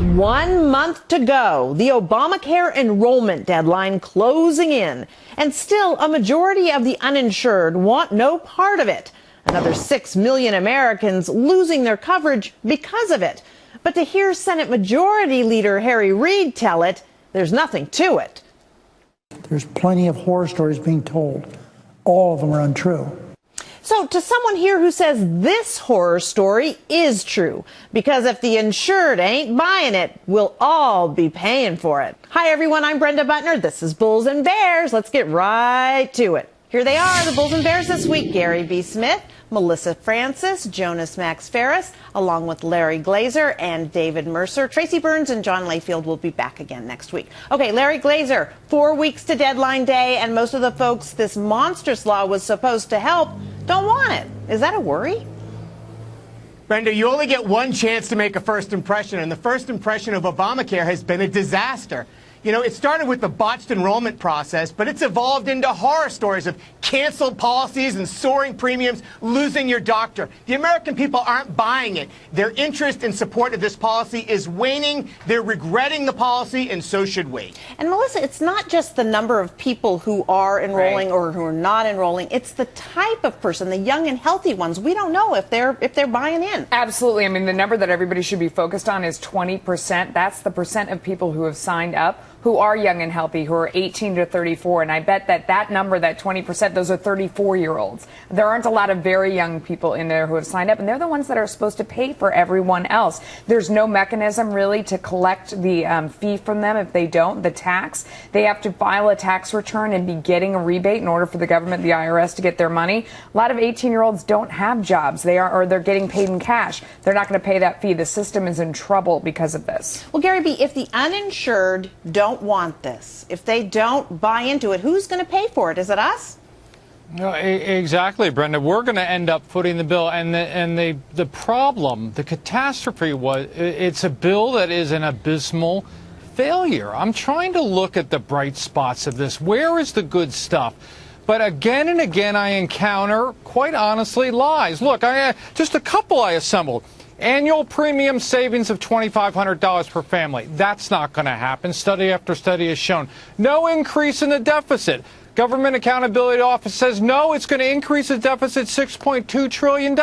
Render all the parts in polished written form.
1 month to go, the ObamaCare enrollment deadline closing in, and still a majority of the uninsured want no part of it. Another 6 million Americans losing their coverage because of it. But to hear Senate Majority Leader Harry Reid tell it, there's nothing to it. There's plenty of horror stories being told. All of them are untrue. So to someone here who says this horror story is true, because if the insured ain't buying it, we'll all be paying for it. Hi, everyone. I'm Brenda Butner. This is Bulls and Bears. Let's get right to it. Here they are, the Bulls and Bears this week. Gary B. Smith, Melissa Francis, Jonas Max Ferris, along with Larry Glazer and David Mercer. Tracy Burns and John Layfield will be back again next week. Okay, Larry Glazer, 4 weeks to deadline day, and most of the folks this monstrous law was supposed to help don't want it. Is that a worry? Brenda, you only get one chance to make a first impression, and the first impression of Obamacare has been a disaster. You know, it started with the botched enrollment process, but it's evolved into horror stories of canceled policies and soaring premiums, losing your doctor. The American people aren't buying it. Their interest and support of this policy is waning. They're regretting the policy, and so should we. And Melissa, it's not just the number of people who are enrolling or who are not enrolling. It's the type of person, the young and healthy ones. We don't know if they're buying in. Absolutely. I mean, the number that everybody should be focused on is 20%. That's the percent of people who have signed up who are young and healthy, who are 18 to 34. And I bet that number, that 20%, those are 34-year-olds. There aren't a lot of very young people in there who have signed up, and they're the ones that are supposed to pay for everyone else. There's no mechanism really to collect the fee from them if they don't, the tax. They have to file a tax return and be getting a rebate in order for the government, the IRS, to get their money. A lot of 18-year-olds don't have jobs. Or they're getting paid in cash. They're not going to pay that fee. The system is in trouble because of this. Well, Gary B., if the uninsured don't want this, if they don't buy into it, who's going to pay for it? Is it us? No, exactly, Brenda. We're going to end up footing the bill, and the problem, the catastrophe was it's a bill that is an abysmal failure. I'm trying to look at the bright spots of this. Where is the good stuff? But again and again, I encounter, quite honestly, lies. Look, just a couple I assembled. Annual premium savings of $2,500 per family. That's not going to happen. Study after study has shown. No increase in the deficit. Government Accountability Office says no, it's going to increase the deficit $6.2 trillion.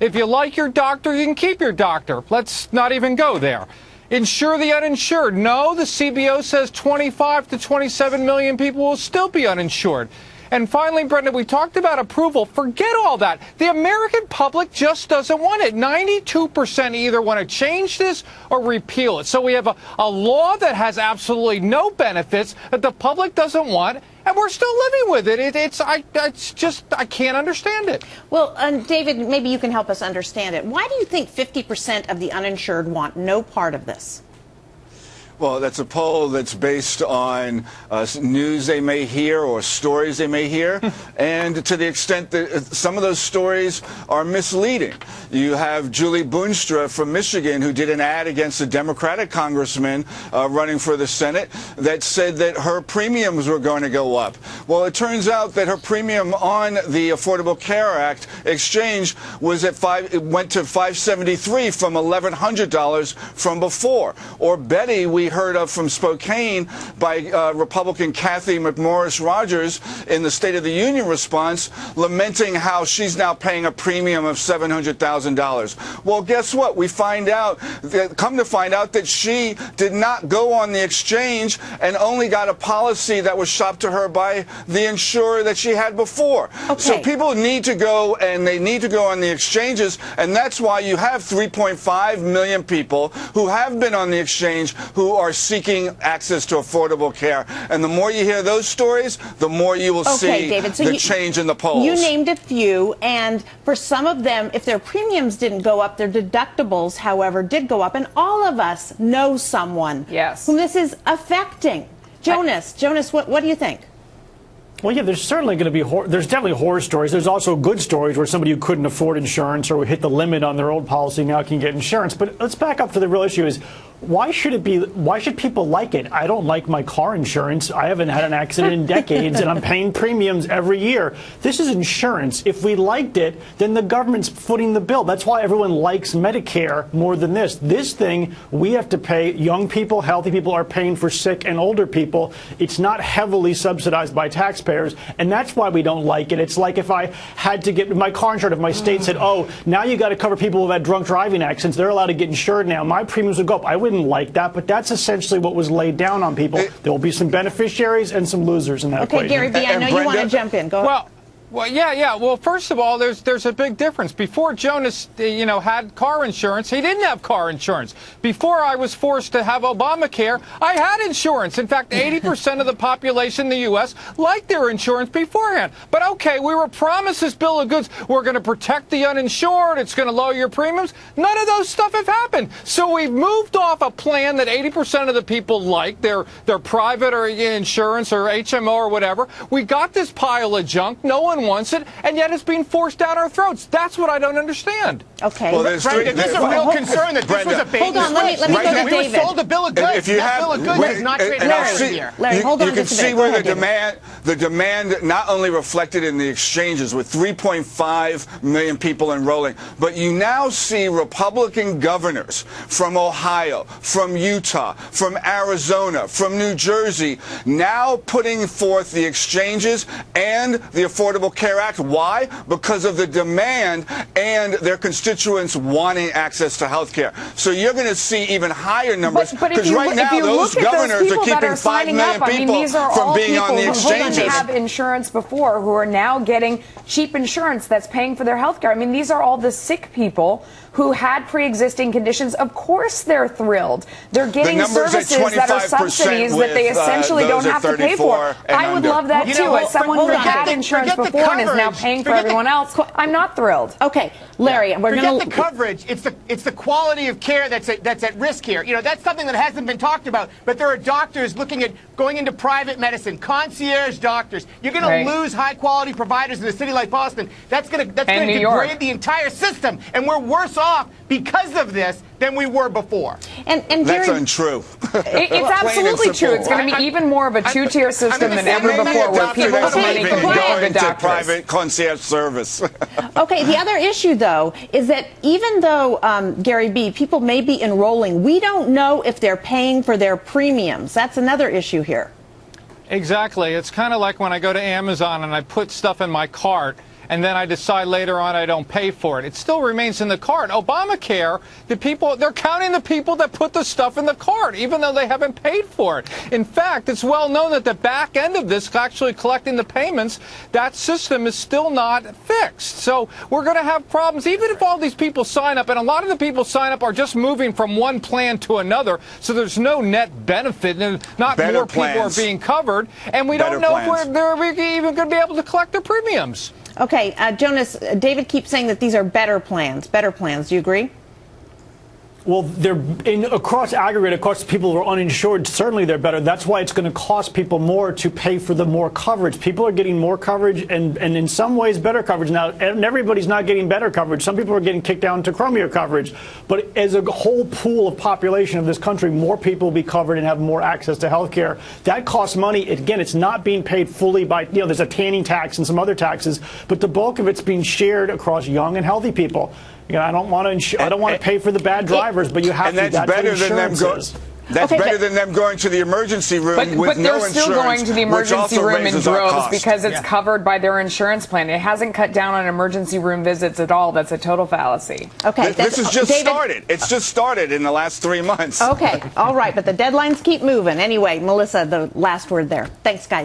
If you like your doctor, you can keep your doctor. Let's not even go there. Insure the uninsured. No, the CBO says 25 to 27 million people will still be uninsured. And finally, Brenda, we talked about approval. Forget all that. The American public just doesn't want it. 92% either want to change this or repeal it. So we have a law that has absolutely no benefits that the public doesn't want, and we're still living with it. It's just, I can't understand it. Well, David, maybe you can help us understand it. Why do you think 50% of the uninsured want no part of this? Well, that's a poll that's based on news they may hear or stories they may hear, and to the extent that some of those stories are misleading. You have Julie Boonstra from Michigan, who did an ad against a Democratic congressman running for the Senate that said that her premiums were going to go up. Well, it turns out that her premium on the Affordable Care Act exchange was it went to $573 from $1,100 from before. Or Betty, we heard of from Spokane by Republican Kathy McMorris Rogers in the State of the Union response, lamenting how she's now paying a premium of $700,000. Well, guess what? Come to find out that she did not go on the exchange and only got a policy that was shopped to her by the insurer that she had before. Okay. So people need to go, and they need to go on the exchanges, and that's why you have 3.5 million people who have been on the exchange who are seeking access to affordable care. And the more you hear those stories, the more you will see David, so the change in the polls. You named a few, and for some of them, if their premiums didn't go up, their deductibles, however, did go up. And all of us know someone whom this is affecting. Jonas, what do you think? Well, yeah, there's certainly going to be there's definitely horror stories. There's also good stories where somebody who couldn't afford insurance or hit the limit on their old policy now can get insurance. But let's back up to the real issue is, why should people like it? I don't like my car insurance. I haven't had an accident in decades, and I'm paying premiums every year. This is insurance. If we liked it, then the government's footing the bill. That's why everyone likes Medicare more than this. This thing, we have to pay. Young people, healthy people are paying for sick and older people. It's not heavily subsidized by taxpayers, and that's why we don't like it. It's like if I had to get my car insured, if my state said, oh, now you got to cover people who've had drunk driving accidents, they're allowed to get insured now, my premiums would go up. I wouldn't like that, but that's essentially what was laid down on people. There will be some beneficiaries and some losers in that equation. Okay, Gary B., I know you want to jump in. Go ahead. Well, yeah. Well, first of all, there's a big difference. Before Jonas, had car insurance, he didn't have car insurance. Before I was forced to have Obamacare, I had insurance. In fact, 80% of the population in the U.S. liked their insurance beforehand. But okay, we were promised this bill of goods. We're going to protect the uninsured. It's going to lower your premiums. None of those stuff have happened. So we've moved off a plan that 80% of the people like, their private or insurance or HMO or whatever. We got this pile of junk. No one wants it, and yet it's being forced down our throats. That's what I don't understand. Okay. Well, there's a real concern that this was a bait. Hold on, let me go to David. We were sold a bill of goods. That bill of goods is not traded every year. Larry, hold on. You can see where the demand not only reflected in the exchanges with 3.5 million people enrolling, but you now see Republican governors from Ohio, from Utah, from Arizona, from New Jersey now putting forth the exchanges and the Affordable Care Act. Why? Because of the demand and their constituents wanting access to health care. So you're going to see even higher numbers, because right now those governors are keeping 5 million people from being on the exchanges. Who have insurance before, who are now getting cheap insurance that's paying for their health care. I mean, these are all the sick people who had pre-existing conditions. Of course they're thrilled. They're getting services that are subsidies that they essentially don't have to pay for. I would love that too. As someone who had insurance before and is now paying for everyone else, I'm not thrilled. Okay, Larry, we're going to forget the coverage. It's the quality of care that's at risk here. That's something that hasn't been talked about. But there are doctors looking at going into private medicine, concierge doctors. You're going to lose high-quality providers in a city like Boston. That's going to degrade the entire system, and we're worse off because of this than we were before. And that's untrue. It's absolutely true. It's going to be even more of a two-tier system than ever before, where people's money can go to doctors. Private concierge service. Okay, the other issue, though, is that even though, Gary B., people may be enrolling, we don't know if they're paying for their premiums. That's another issue here. Exactly. It's kind of like when I go to Amazon and I put stuff in my cart, and then I decide later on I don't pay for it. It still remains in the cart. Obamacare, they're counting the people that put the stuff in the cart, even though they haven't paid for it. In fact, it's well known that the back end of this, actually collecting the payments, that system is still not fixed. So we're going to have problems, even if all these people sign up, and a lot of the people sign up are just moving from one plan to another, so there's no net benefit, and not more people are being covered, and we don't know if they're even going to be able to collect their premiums. Okay, Jonas, David keeps saying that these are better plans. Better plans. Do you agree? Well, they're across people who are uninsured. Certainly, they're better. That's why it's going to cost people more to pay for the more coverage. People are getting more coverage, and in some ways, better coverage. Now, and everybody's not getting better coverage. Some people are getting kicked down to crummier coverage. But as a whole pool of population of this country, more people will be covered and have more access to health care. That costs money. Again, it's not being paid fully by, there's a tanning tax and some other taxes, but the bulk of it's being shared across young and healthy people. I don't want to pay for the bad drivers, but you have to. And that's better than them going. That's better than them going to the emergency room with no insurance. But they're still going to the emergency room in droves because it's covered by their insurance plan. It hasn't cut down on emergency room visits at all. That's a total fallacy. Okay, this has just started. It's just started in the last 3 months. Okay, all right, but the deadlines keep moving. Anyway, Melissa, the last word there. Thanks, guys.